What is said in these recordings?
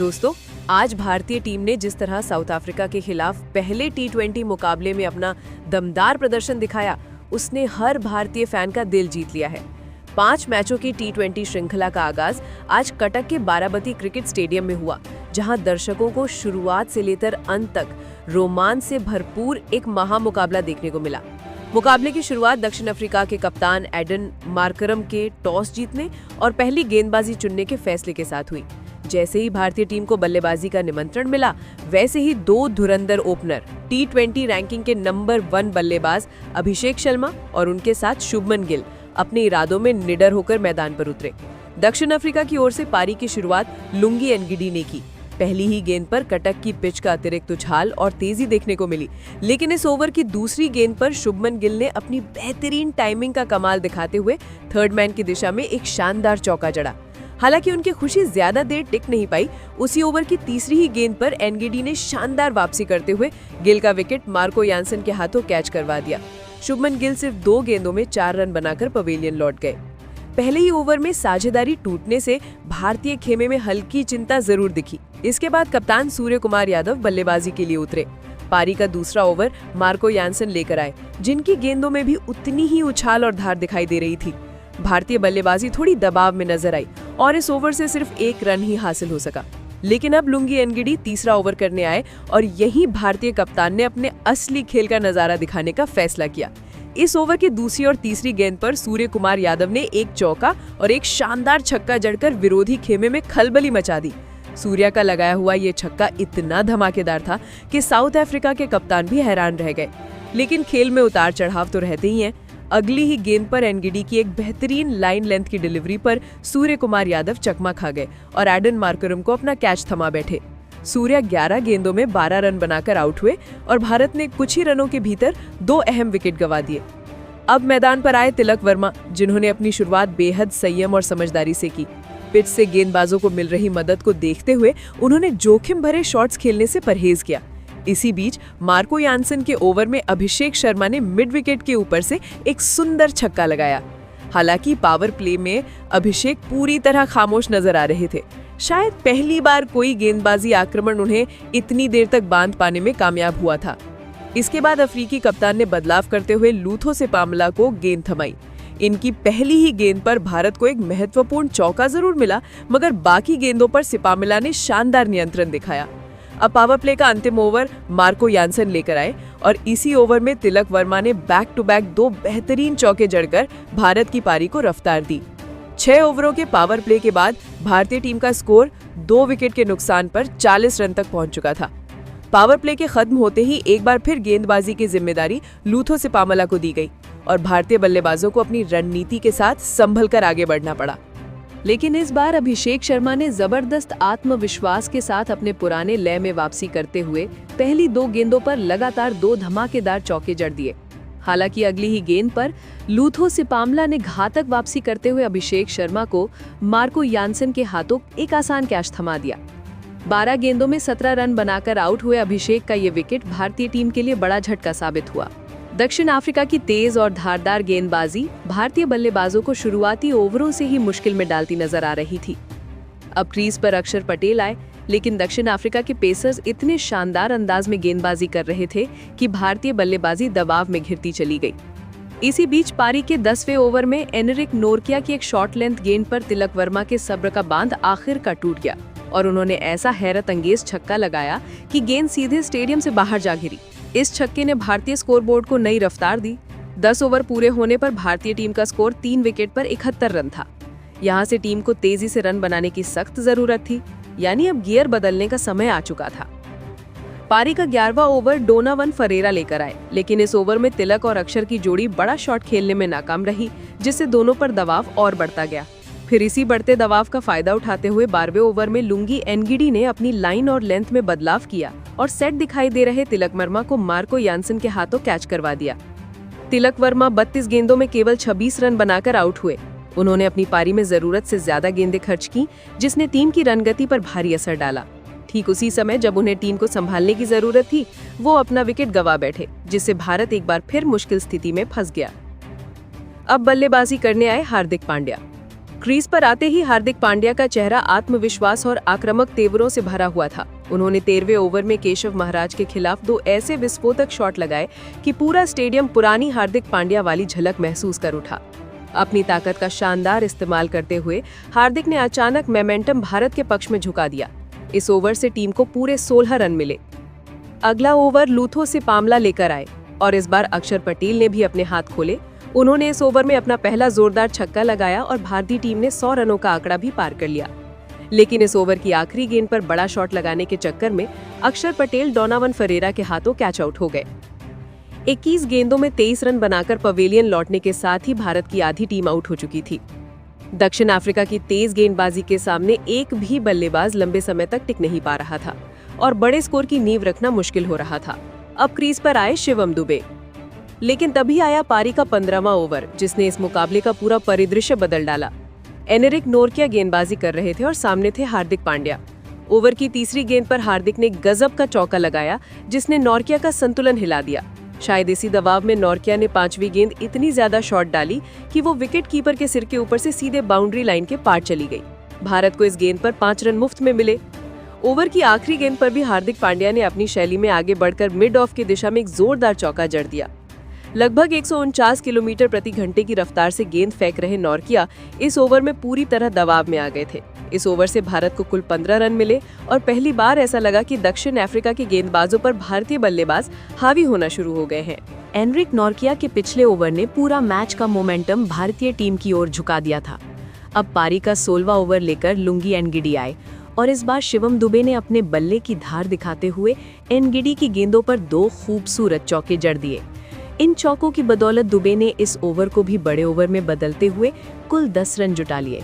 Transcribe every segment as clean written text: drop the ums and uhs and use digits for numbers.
दोस्तों, आज भारतीय टीम ने जिस तरह साउथ अफ्रीका के खिलाफ पहले टी20 मुकाबले में अपना दमदार प्रदर्शन दिखाया, उसने हर भारतीय फैन का दिल जीत लिया है। 5 मैचों की टी20 श्रृंखला का आगाज आज कटक के बाराबती क्रिकेट स्टेडियम में हुआ, जहां दर्शकों को शुरुआत से लेकर अंत तक रोमांच से भरपूर एक महामुकाबला देखने को मिला। मुकाबले की शुरुआत दक्षिण अफ्रीका के कप्तान एडन मार्करम के टॉस जीतने और पहली गेंदबाजी चुनने के फैसले के साथ हुई। जैसे ही भारतीय टीम को बल्लेबाजी का निमंत्रण मिला, वैसे ही 2 धुरंधर ओपनर टी20 रैंकिंग के नंबर 1 बल्लेबाज अभिषेक शर्मा और उनके साथ शुभमन गिल अपने इरादों में निडर होकर मैदान पर उतरे। दक्षिण अफ्रीका की ओर से पारी की शुरुआत लुंगी एनगिडी ने की। पहली ही गेंद पर कटक की पिच का अतिरिक्त उछाल और तेजी देखने को मिली, लेकिन इस ओवर की दूसरी गेंद पर शुभमन गिल ने अपनी बेहतरीन टाइमिंग का कमाल दिखाते हुए थर्ड मैन की दिशा में एक शानदार चौका जड़ा। हालांकि उनकी खुशी ज्यादा देर टिक नहीं पाई। उसी ओवर की तीसरी ही गेंद पर एनगिडी ने शानदार वापसी करते हुए गिल का विकेट मार्को यानसन के हाथों कैच करवा दिया। शुभमन गिल सिर्फ 2 गेंदों में 4 रन बनाकर पवेलियन लौट गए। पहले ही ओवर में साझेदारी टूटने से भारतीय खेमे में हल्की चिंता जरूर दिखी। इसके बाद कप्तान सूर्य कुमार यादव बल्लेबाजी के लिए उतरे। पारी का दूसरा ओवर मार्को यानसन लेकर आए, जिनकी गेंदों में भी उतनी ही उछाल और धार दिखाई दे रही थी। भारतीय बल्लेबाजी थोड़ी दबाव में नजर आई और इस ओवर से सिर्फ 1 रन ही हासिल हो सका। लेकिन अब लुंगी एनगिडी तीसरा ओवर करने आए और यही भारतीय कप्तान ने अपने असली खेल का नजारा दिखाने का फैसला किया। इस ओवर की दूसरी और तीसरी गेंद पर सूर्य कुमार यादव ने एक चौका और एक शानदार छक्का जड़कर विरोधी खेमे में खलबली मचा दी। सूर्या का लगाया हुआ ये छक्का इतना धमाकेदार था कि साउथ अफ्रीका के कप्तान भी हैरान रह गए। लेकिन खेल में उतार चढ़ाव तो रहते ही हैं। अगली ही गेंद पर एनगिडी की एक बेहतरीन लाइन लेंथ की डिलीवरी पर सूर्य कुमार यादव चकमा खा गए और एडन मार्करम को अपना कैच थमा बैठे। सूर्या 11 गेंदों में 12 रन बनाकर आउट हुए और भारत ने कुछ ही रनों के भीतर 2 अहम विकेट गंवा दिए। अब मैदान पर आए तिलक वर्मा, जिन्होंने अपनी शुरुआत बेहद संयम और समझदारी से की। पिच से गेंदबाजों को मिल रही मदद को देखते हुए उन्होंने जोखिम भरे शॉट्स खेलने से परहेज किया। इसी बीच मार्को यानसन के ओवर में अभिषेक शर्मा ने मिड विकेट के ऊपर से एक सुंदर छक्का लगाया। हालांकि पावर प्ले में अभिषेक पूरी तरह खामोश नजर आ रहे थे। शायद पहली बार कोई गेंदबाजी आक्रमण उन्हें इतनी देर तक बांध पाने में कामयाब हुआ था। इसके बाद अफ्रीकी कप्तान ने बदलाव करते हुए लूथो सिपामला को गेंद थमाई। इनकी पहली ही गेंद पर भारत को एक महत्वपूर्ण चौका जरूर मिला, मगर बाकी गेंदों पर सिपामला ने शानदार नियंत्रण दिखाया। अब पावर प्ले का अंतिम ओवर मार्को यानसन लेकर आए और इसी ओवर में तिलक वर्मा ने बैक टू बैक 2 बेहतरीन चौके जड़कर भारत की पारी को रफ्तार दी। 6 ओवरों के पावर प्ले के बाद भारतीय टीम का स्कोर 2 विकेट के नुकसान पर 40 रन तक पहुंच चुका था। पावर प्ले के खत्म होते ही एक बार फिर गेंदबाजी की जिम्मेदारी लूथो सिपामला को दी गई और भारतीय बल्लेबाजों को अपनी रणनीति के साथ संभल कर आगे बढ़ना पड़ा। लेकिन इस बार अभिषेक शर्मा ने जबरदस्त आत्मविश्वास के साथ अपने पुराने लय में वापसी करते हुए पहली 2 गेंदों पर लगातार 2 धमाकेदार चौके जड़ दिए। हालांकि अगली ही गेंद पर लूथो सिपामला ने घातक वापसी करते हुए अभिषेक शर्मा को मार्को यानसन के हाथों एक आसान कैच थमा दिया। 12 गेंदों में 17 रन बनाकर आउट हुए अभिषेक का ये विकेट भारतीय टीम के लिए बड़ा झटका साबित हुआ। दक्षिण अफ्रीका की तेज और धारदार गेंदबाजी भारतीय बल्लेबाजों को शुरुआती ओवरों से ही मुश्किल में डालती नजर आ रही थी। अब क्रीज पर अक्षर पटेल आए, लेकिन दक्षिण अफ्रीका के पेसर्स इतने शानदार अंदाज में गेंदबाजी कर रहे थे कि भारतीय बल्लेबाजी दबाव में घिरती चली गई। इसी बीच पारी के 10वें ओवर में एनरिक नोरकिया की एक शॉर्ट लेंथ गेंद पर तिलक वर्मा के सब्र का बांध आखिर का टूट गया और उन्होंने ऐसा हैरत अंगेज छक्का लगाया कि गेंद सीधे स्टेडियम से बाहर जा गिरी। इस छक्के ने भारतीय स्कोरबोर्ड को नई रफ्तार दी। 10 ओवर पूरे होने पर भारतीय टीम का स्कोर 3 विकेट पर 71 रन था। यहां से टीम को तेजी से रन बनाने की सख्त जरूरत थी, यानी अब गियर बदलने का समय आ चुका था। पारी का 11वां ओवर डोनावन फरेरा लेकर आए, लेकिन इस ओवर में तिलक और अक्षर की जोड़ी बड़ा शॉट खेलने में नाकाम रही, जिससे दोनों पर दबाव और बढ़ता गया। फिर इसी बढ़ते दबाव का फायदा उठाते हुए 12वें ओवर में लुंगी एनगिडी ने अपनी लाइन और लेंथ में बदलाव किया और सेट दिखाई दे रहे तिलक वर्मा को मार्को यानसन के हाथों कैच करवा दिया। तिलक वर्मा 32 गेंदों में केवल 26 रन बनाकर आउट हुए। उन्होंने अपनी पारी में जरूरत से ज्यादा गेंदें खर्च की, जिसने टीम की रनगति पर भारी असर डाला। ठीक उसी समय जब उन्हें टीम को संभालने की जरूरत थी, वो अपना विकेट गंवा बैठे, जिससे भारत एक बार फिर मुश्किल स्थिति में फंस गया। अब बल्लेबाजी करने आए हार्दिक पांड्या। क्रीज पर आते ही हार्दिक पांड्या का चेहरा आत्मविश्वास और आक्रामक तेवरों से भरा हुआ था। उन्होंने 13वें ओवर में केशव महाराज के खिलाफ 2 ऐसे विस्फोटक शॉट लगाए कि पूरा स्टेडियम पुरानी हार्दिक पांड्या वाली झलक महसूस कर उठा। अपनी ताकत का शानदार इस्तेमाल करते हुए हार्दिक ने अचानक मोमेंटम भारत के पक्ष में झुका दिया। इस ओवर से टीम को पूरे 16 रन मिले। अगला ओवर लूथो सिपामला लेकर आए और इस बार अक्षर पटेल ने भी अपने हाथ खोले। उन्होंने इस ओवर में अपना पहला जोरदार छक्का लगाया और भारतीय टीम ने 100 रनों का आंकड़ा भी पार कर लिया। लेकिन इस ओवर की आखिरी गेंद पर बड़ा शॉट लगाने के चक्कर में अक्षर पटेल डोनावन फरेरा के हाथों कैच आउट हो गए। 21 गेंदों में 23 रन बनाकर पवेलियन लौटने के साथ ही भारत की आधी टीम आउट हो चुकी थी। दक्षिण अफ्रीका की तेज गेंदबाजी के सामने एक भी बल्लेबाज लंबे समय तक टिक नहीं पा रहा था और बड़े स्कोर की नींव रखना मुश्किल हो रहा था। अब क्रीज पर आए शिवम दुबे, लेकिन तभी आया पारी का 15वां ओवर, जिसने इस मुकाबले का पूरा परिदृश्य बदल डाला। एनरिक नोर्किया गेंदबाजी कर रहे थे और सामने थे हार्दिक पांड्या। ओवर की तीसरी गेंद पर हार्दिक ने गजब का चौका लगाया, जिसने नोर्किया का संतुलन हिला दिया। शायद इसी दबाव में नोर्किया ने 5वीं गेंद इतनी ज्यादा शॉट डाली कि वो विकेट कीपर के सिर के ऊपर से सीधे बाउंड्री लाइन के पार चली गई। भारत को इस गेंद पर 5 रन मुफ्त में मिले। ओवर की आखिरी गेंद पर भी हार्दिक पांड्या ने अपनी शैली में आगे बढ़कर मिड ऑफ की दिशा में एक जोरदार चौका जड़ दिया। लगभग 149 किलोमीटर प्रति घंटे की रफ्तार से गेंद फेंक रहे नोर्किया इस ओवर में पूरी तरह दबाव में आ गए थे। इस ओवर से भारत को कुल 15 रन मिले और पहली बार ऐसा लगा कि दक्षिण अफ्रीका के गेंदबाजों पर भारतीय बल्लेबाज हावी होना शुरू हो गए हैं। एनरिक नोर्किया के पिछले ओवर ने पूरा मैच का मोमेंटम भारतीय टीम की ओर झुका दिया था। अब पारी का 16वां ओवर लेकर लुंगी एनगिडी आए और इस बार शिवम दुबे ने अपने बल्ले की धार दिखाते हुए एनगिडी की गेंदों पर 2 खूबसूरत चौके जड़ दिए। इन चौकों की बदौलत दुबे ने इस ओवर को भी बड़े ओवर में बदलते हुए कुल 10 रन जुटा लिए।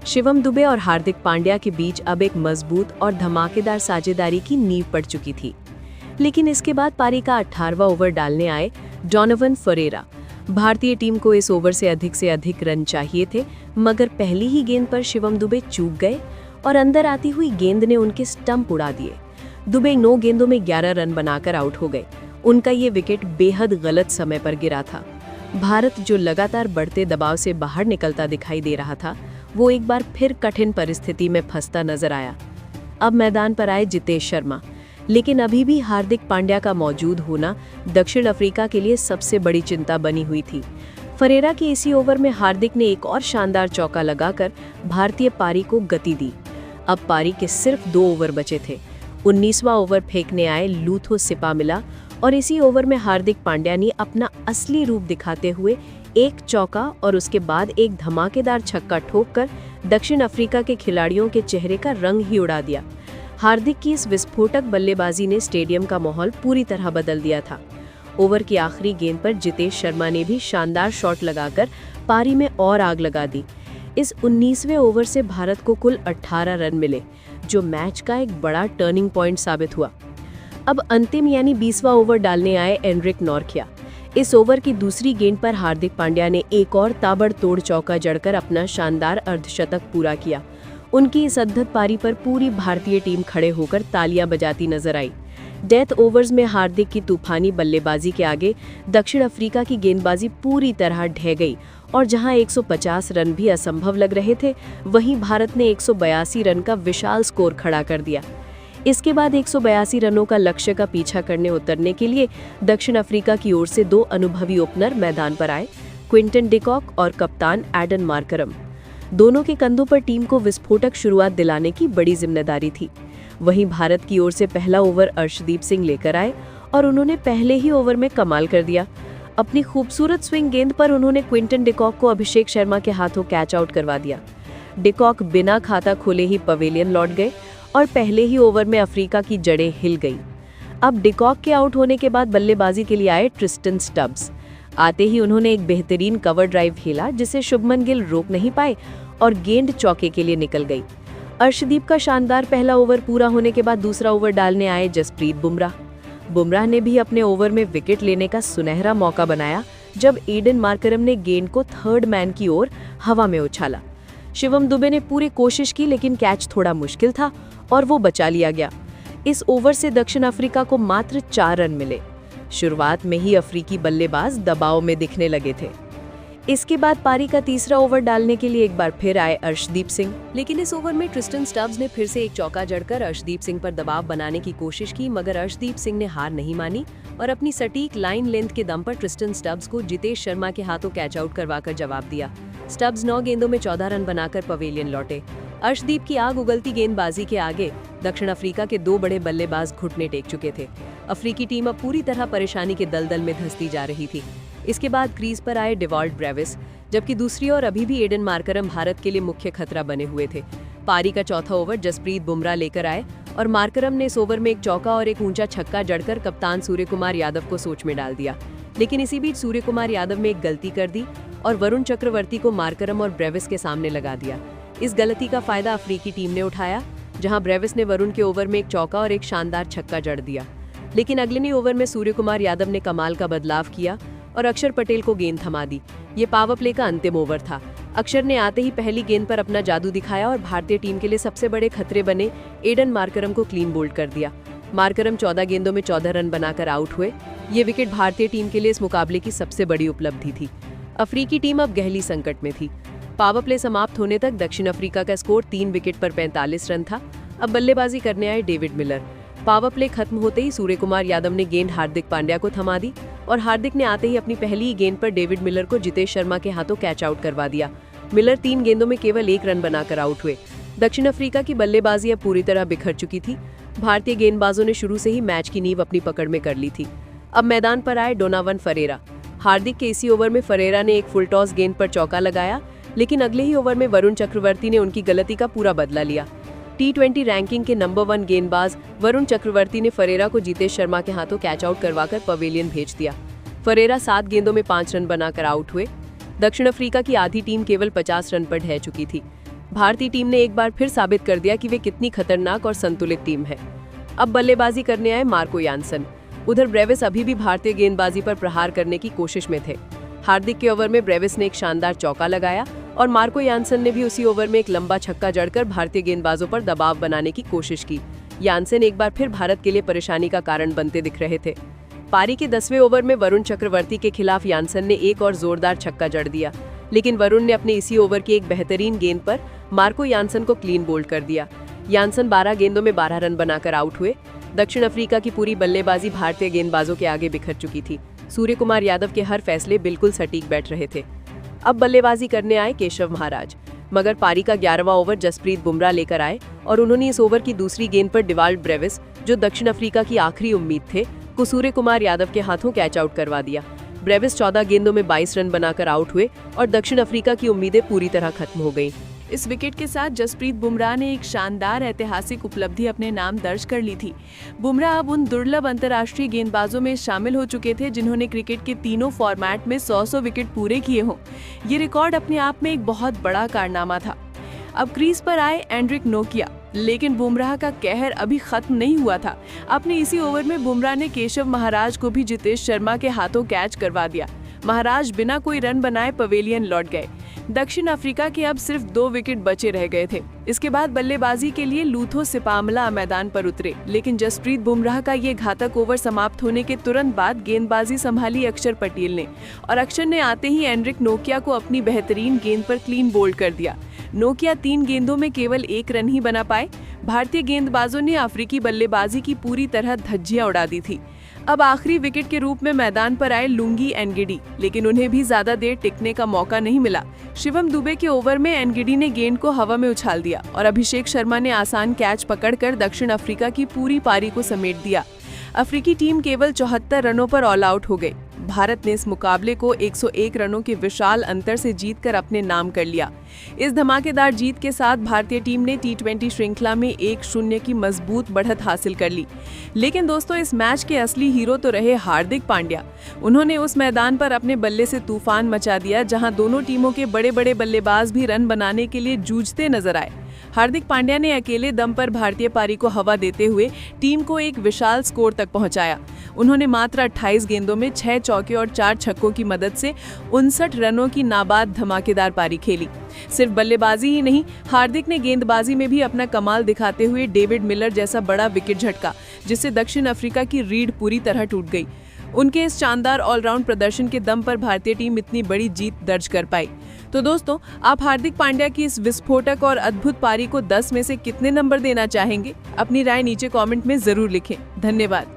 शिवम दुबे और हार्दिक पांड्या के बीच अब एक मजबूत और धमाकेदार साझेदारी की नींव पड़ चुकी थी। लेकिन इसके बाद पारी का 18वां ओवर डालने आए डोनावन फरेरा। भारतीय टीम को इस ओवर से अधिक रन चाहिए थे, मगर पहली ही गेंद पर शिवम दुबे चूक गए और अंदर आती हुई गेंद ने उनके स्टंप उड़ा दिए। दुबे 9 गेंदों में 11 रन बनाकर आउट हो गए। उनका ये विकेट बेहद गलत समय पर गिरा था। भारत, जो लगातार बढ़ते दबाव से बाहर निकलता दिखाई दे रहा था, वो एक बार फिर कठिन परिस्थिति में फंसता नजर आया। अब मैदान पर आए जितेश शर्मा, लेकिन अभी भी हार्दिक पांड्या का मौजूद होना दक्षिण अफ्रीका के लिए सबसे बड़ी चिंता बनी हुई थी। फरेरा के इसी ओवर में हार्दिक ने एक और शानदार चौका लगाकर भारतीय पारी को गति दी। अब पारी के सिर्फ 2 ओवर बचे थे। 19वां ओवर फेंकने आए लूथो सिपामिला और इसी ओवर में हार्दिक पांड्या ने अपना असली रूप दिखाते हुए एक चौका और उसके बाद एक धमाकेदार छक्का ठोककर दक्षिण अफ्रीका के खिलाड़ियों के चेहरे का रंग ही उड़ा दिया। हार्दिक की इस विस्फोटक बल्लेबाजी ने स्टेडियम का माहौल पूरी तरह बदल दिया था। ओवर की आखिरी गेंद पर जितेश शर्मा ने भी शानदार शॉट लगाकर पारी में और आग लगा दी। इस 19वें ओवर से भारत को कुल 18 रन मिले, जो मैच का एक बड़ा टर्निंग पॉइंट साबित हुआ। अब अंतिम यानी 20वां ओवर डालने आए एनरिक नोर्किया। इस ओवर की दूसरी गेंद पर हार्दिक पांड्या ने एक और ताबड़तोड़ चौका जड़कर अपना शानदार अर्धशतक पूरा किया। उनकी इस अद्भुत पारी पर पूरी भारतीय टीम खड़े होकर तालियां बजाती नजर आई। डेथ ओवर्स में हार्दिक की तूफानी बल्लेबाजी के आगे दक्षिण अफ्रीका की गेंदबाजी पूरी तरह ढह गई और जहां 150 रन भी असंभव लग रहे थे, वहीं भारत ने 182 रन का विशाल स्कोर खड़ा कर दिया। इसके बाद 182 रनों का लक्ष्य का पीछा करने उतरने के लिए दक्षिण अफ्रीका की ओर से 2 अनुभवी ओपनर मैदान पर आए, क्विंटन डिकॉक और कप्तान एडन मार्करम। दोनों के कंधों पर टीम को विस्फोटक शुरुआत दिलाने की बड़ी जिम्मेदारी थी। वहीं भारत की ओर से पहला ओवर अर्शदीप सिंह लेकर आए और उन्होंने पहले ही ओवर में कमाल कर दिया। अपनी खूबसूरत स्विंग गेंद पर उन्होंने क्विंटन डिकॉक को अभिषेक शर्मा के हाथों कैच आउट करवा दिया। डिकॉक बिना खाता खोले ही पवेलियन लौट गए और पहले ही ओवर में अफ्रीका की जड़ें हिल गई। अब डिकॉक के आउट होने के बाद बल्लेबाजी के लिए आए ट्रिस्टन स्टब्स। आते ही उन्होंने एक बेहतरीन कवर ड्राइव खेला, जिसे शुभमन गिल रोक नहीं पाए और गेंद चौके के लिए निकल गई। अर्शदीप का शानदार पहला ओवर पूरा होने के बाद दूसरा ओवर डालने आए जसप्रीत बुमराह। बुमराह ने भी अपने ओवर में विकेट लेने का सुनहरा मौका बनाया, जब एडन मार्करम ने गेंद को थर्ड मैन की ओर हवा में उछाला। शिवम दुबे ने पूरी कोशिश की, लेकिन कैच थोड़ा मुश्किल था और वो बचा लिया गया। इस ओवर से दक्षिण अफ्रीका को मात्र 4 रन मिले। शुरुआत में ही अफ्रीकी बल्लेबाज दबाव में दिखने लगे थे। इसके बाद पारी का तीसरा ओवर डालने के लिए एक बार फिर आए अर्शदीप सिंह, लेकिन इस ओवर में ट्रिस्टन स्टब्स ने फिर से एक चौका जड़कर अर्शदीप सिंह पर दबाव बनाने की कोशिश की, मगर अर्शदीप सिंह ने हार नहीं मानी और अपनी सटीक लाइन लेंथ के दम पर ट्रिस्टन स्टब्स को जितेश शर्मा के हाथों कैच आउट करवाकर जवाब दिया। स्टब्स 9 गेंदों में 14 रन बनाकर पवेलियन लौटे। अर्शदीप की आग उगलती गेंदबाजी के आगे दक्षिण अफ्रीका के 2 बड़े बल्लेबाज घुटने टेक चुके थे। अफ्रीकी टीम अब पूरी तरह परेशानी के दलदल में धंसती जा रही थी। इसके बाद क्रीज पर आए डेवॉल्ट ब्रेविस, जबकि दूसरी ओर अभी भी एडन मार्करम भारत के लिए मुख्य खतरा बने हुए थे। पारी का चौथा ओवर जसप्रीत बुमराह लेकर आए और मार्करम ने इस ओवर में एक चौका और एक ऊंचा छक्का जड़कर कप्तान सूर्यकुमार यादव को सोच में डाल दिया। लेकिन इसी बीच सूर्यकुमार यादव ने एक गलती कर दी और वरुण चक्रवर्ती को मार्करम और ब्रेविस के सामने लगा दिया। इस गलती का फायदा अफ्रीकी टीम ने उठाया, जहां ब्रेविस ने वरुण के ओवर में एक चौका और एक शानदार छक्का जड़ दिया। लेकिन अगले ओवर में सूर्यकुमार यादव ने कमाल का बदलाव किया और अक्षर पटेल को गेंद थमा दी। ये पावर प्ले का अंतिम ओवर था। अक्षर ने आते ही पहली गेंद पर अपना जादू दिखाया और भारतीय टीम के लिए सबसे बड़े खतरे बने एडन मार्करम को क्लीन बोल्ड कर दिया। मार्करम 14 गेंदों में 14 रन बनाकर आउट हुए। ये विकेट भारतीय टीम के लिए इस मुकाबले की सबसे बड़ी उपलब्धि थी। अफ्रीकी टीम अब गहरी संकट में थी। पावर प्ले समाप्त होने तक दक्षिण अफ्रीका का स्कोर 3 विकेट पर 45 रन था। अब बल्लेबाजी करने आए डेविड मिलर। पावर प्ले खत्म होते ही सूर्यकुमार यादव ने गेंद हार्दिक पांड्या को थमा दी और हार्दिक ने आते ही अपनी पहली ही गेंद पर डेविड मिलर को जितेश शर्मा के हाथों कैच आउट करवा दिया। मिलर 3 गेंदों में केवल 1 रन बनाकर आउट हुए। दक्षिण अफ्रीका की बल्लेबाजी अब पूरी तरह बिखर चुकी थी। भारतीय गेंदबाजों ने शुरू से ही मैच की नींव अपनी पकड़ में कर ली थी। अब मैदान पर आए डोनावन फरेरा। हार्दिक के इसी ओवर में फरेरा ने एक फुल टॉस गेंद पर चौका लगाया, लेकिन अगले ही ओवर में वरुण चक्रवर्ती ने उनकी गलती का पूरा बदला लिया। T20 रैंकिंग के नंबर 1 गेंदबाज वरुण चक्रवर्ती ने फरेरा को जितेश शर्मा के हाथों कैच आउट करवाकर पवेलियन भेज दिया। फरेरा 7 गेंदों में 5 रन बनाकर आउट हुए। दक्षिण अफ्रीका की आधी टीम केवल 50 रन पर ढह चुकी थी। भारतीय टीम ने एक बार फिर साबित कर दिया कि वे कितनी खतरनाक और संतुलित टीम है। अब बल्लेबाजी करने आए मार्को यानसन। उधर ब्रेविस अभी भी भारतीय गेंदबाजी पर प्रहार करने की कोशिश में थे। हार्दिक के ओवर में ब्रेविस ने एक शानदार चौका लगाया और मार्को यानसन ने भी उसी ओवर में एक लंबा छक्का जड़कर भारतीय गेंदबाजों पर दबाव बनाने की कोशिश की। यानसन एक बार फिर भारत के लिए परेशानी का कारण बनते दिख रहे थे। पारी के 10वें ओवर में वरुण चक्रवर्ती के खिलाफ यानसन ने एक और जोरदार छक्का जड़ दिया, लेकिन वरुण ने अपने इसी ओवर की एक बेहतरीन गेंद पर मार्को यानसन को क्लीन बोल्ड कर दिया। यानसन 12 गेंदों में 12 रन बनाकर आउट हुए। दक्षिण अफ्रीका की पूरी बल्लेबाजी भारतीय गेंदबाजों के आगे बिखर चुकी थी। सूर्यकुमार यादव के हर फैसले बिल्कुल सटीक बैठ रहे थे। अब बल्लेबाजी करने आए केशव महाराज, मगर पारी का 11वां ओवर जसप्रीत बुमराह लेकर आए और उन्होंने इस ओवर की दूसरी गेंद पर डेवॉल्ट ब्रेविस, जो दक्षिण अफ्रीका की आखिरी उम्मीद थे, को सूर्यकुमार यादव के हाथों कैच आउट करवा दिया। ब्रेविस 14 गेंदों में 22 रन बनाकर आउट हुए और दक्षिण अफ्रीका की उम्मीदें पूरी तरह खत्म हो गईं। इस विकेट के साथ जसप्रीत बुमराह ने एक शानदार ऐतिहासिक उपलब्धि अपने नाम दर्ज कर ली थी। बुमराह अब उन दुर्लभ अंतर्राष्ट्रीय गेंदबाजों में शामिल हो चुके थे जिन्होंने क्रिकेट के तीनों फॉर्मेट में 100 विकेट पूरे किए हों। ये रिकॉर्ड अपने आप में एक बहुत बड़ा कारनामा था। अब क्रीज पर आए एंड्रिक नोकिया, लेकिन बुमराह का कहर अभी खत्म नहीं हुआ था। अपने इसी ओवर में बुमराह ने केशव महाराज को भी जितेश शर्मा के हाथों कैच करवा दिया। महाराज बिना कोई रन बनाए पवेलियन लौट गए। दक्षिण अफ्रीका के अब सिर्फ 2 विकेट बचे रह गए थे। इसके बाद बल्लेबाजी के लिए लूथो सिपामला मैदान पर उतरे, लेकिन जसप्रीत बुमराह का ये घातक ओवर समाप्त होने के तुरंत बाद गेंदबाजी संभाली अक्षर पटेल ने, और अक्षर ने आते ही एंड्रिक नोकिया को अपनी बेहतरीन गेंद पर क्लीन बोल्ड कर दिया। नोकिया 3 गेंदों में केवल 1 रन ही बना पाए। भारतीय गेंदबाजों ने अफ्रीकी बल्लेबाजी की पूरी तरह धज्जियां उड़ा दी थी। अब आखिरी विकेट के रूप में मैदान पर आए लुंगी एनगिडी, लेकिन उन्हें भी ज्यादा देर टिकने का मौका नहीं मिला। शिवम दुबे के ओवर में एनगिडी ने गेंद को हवा में उछाल दिया और अभिषेक शर्मा ने आसान कैच पकड़कर दक्षिण अफ्रीका की पूरी पारी को समेट दिया। अफ्रीकी टीम केवल 74 रनों पर ऑल आउट हो गई। भारत ने इस मुकाबले को 101 रनों के विशाल अंतर से जीतकर अपने नाम कर लिया। इस धमाकेदार जीत के साथ भारतीय टीम ने T20 श्रृंखला में 1-0 की मजबूत बढ़त हासिल कर ली। लेकिन दोस्तों, इस मैच के असली हीरो तो रहे हार्दिक पांड्या। उन्होंने उस मैदान पर अपने बल्ले से तूफान मचा दिया, जहां दोनों टीमों के बड़े बड़े बल्लेबाज भी रन बनाने के लिए जूझते नजर आए। हार्दिक पांड्या ने अकेले दम पर भारतीय पारी को हवा देते हुए टीम को एक विशाल स्कोर तक पहुंचाया। उन्होंने मात्र 28 गेंदों में 6 चौके और 4 छक्कों की मदद से 59 रनों की नाबाद धमाकेदार पारी खेली। सिर्फ बल्लेबाजी ही नहीं, हार्दिक ने गेंदबाजी में भी अपना कमाल दिखाते हुए डेविड मिलर जैसा बड़ा विकेट झटका, जिससे दक्षिण अफ्रीका की रीढ़ पूरी तरह टूट गई। उनके इस शानदार ऑलराउंड प्रदर्शन के दम पर भारतीय टीम इतनी बड़ी जीत दर्ज कर पाई। तो दोस्तों, आप हार्दिक पांड्या की इस विस्फोटक और अद्भुत पारी को 10 में से कितने नंबर देना चाहेंगे? अपनी राय नीचे कमेंट में जरूर लिखें। धन्यवाद।